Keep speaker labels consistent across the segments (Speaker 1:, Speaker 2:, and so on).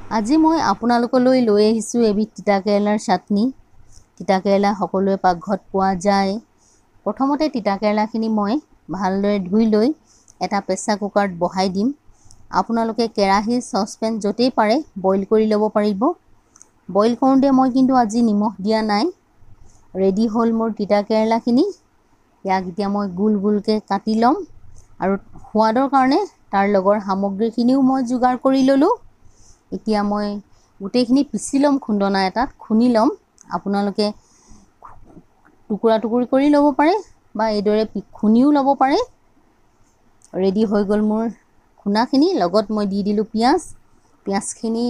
Speaker 1: আজি মই আপোনালোকলৈ লৈ আহিছোঁ এবিধ তিতাকেৰেলাৰ চাটনি। তিতাকেৰেলা সকলোৱে পাকঘৰত পোৱা যায়। প্ৰথমতে তিতাকেৰেলাখিনি মই ভালদৰে ধুই লৈ এটা প্ৰেছাৰ কুকাৰত বহাই দিম। আপোনালোকে কেৰাহী চচপেন য'তেই পাৰে বইল কৰি ল'ব পাৰিব। বইল কৰোঁতে মই কিন্তু আজি নিমখ দিয়া নাই। ৰেডি হ'ল মোৰ তিতাকেৰেলাখিনি। ইয়াক এতিয়া মই গোল গোলকৈ কাটি ল'ম আৰু সোৱাদৰ কাৰণে তাৰ লগৰ সামগ্ৰীখিনিও মই যোগাৰ কৰি ল'লোঁ। এতিয়া মই গোটেইখিনি পিচি ল'ম, খুন্দনা এটাত খুন্দি ল'ম। আপোনালোকে টুকুৰা টুকুৰি কৰি ল'ব পাৰে বা এইদৰে খুন্দিও ল'ব পাৰে। ৰেডি হৈ গ'ল মোৰ খুন্দাখিনি। লগত মই দি দিলোঁ পিঁয়াজ। পিঁয়াজখিনি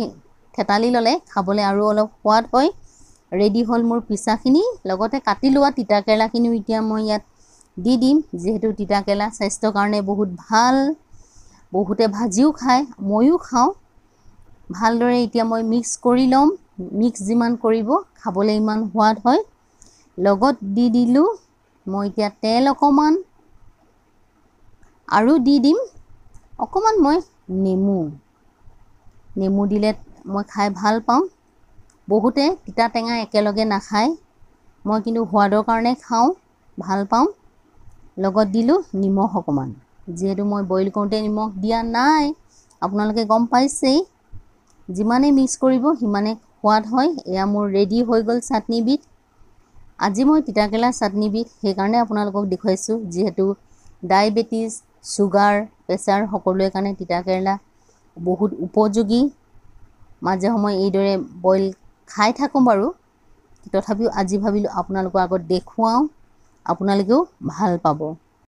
Speaker 1: থেতালি ল'লে খাবলৈ আৰু অলপ সোৱাদ হয়। ৰেডি হ'ল মোৰ পিচাখিনি। লগতে কাটি লোৱা তিতাকেৰেলাখিনিও এতিয়া মই ইয়াত দি দিম। যিহেতু তিতাকেৰেলা স্বাস্থ্যৰ কাৰণে বহুত ভাল, বহুতে ভাজিও খায়, ময়ো খাওঁ। ভালদৰে এতিয়া মই মিক্স কৰি ল'ম। মিক্স যিমান কৰিব খাবলৈ ইমান সোৱাদ হয়। লগত দি দিলোঁ মই এতিয়া তেল অকণমান আৰু দি দিম অকণমান মই নেমু দিলে মই খাই ভাল পাওঁ। বহুতে তিতা টেঙা একেলগে নাখায়, মই কিন্তু সোৱাদৰ কাৰণে খাওঁ, ভাল পাওঁ। লগত দিলোঁ নিমখ অকণমান। যিহেতু মই বইল কৰোঁতে নিমখ দিয়া নাই, আপোনালোকে গম পাইছেই। যিমানেই মিক্স কৰিব সিমানেই সোৱাদ হয়। এয়া মোৰ ৰেডি হৈ গ'ল চাটনিবিধ। আজি মই তিতাকেৰেলা চাটনিবিধ সেইকাৰণে আপোনালোকক দেখুৱাইছোঁ, যিহেতু ডায়েবেটিছ, চুগাৰ, প্ৰেছাৰ সকলোৰে কাৰণে তিতাকেৰেলা বহুত উপযোগী। মাজে সময়ে এইদৰে বইল খাই থাকোঁ বাৰু, তথাপিও আজি ভাবিলোঁ আপোনালোকৰ আগত দেখুৱাওঁ, আপোনালোকেও ভাল পাব।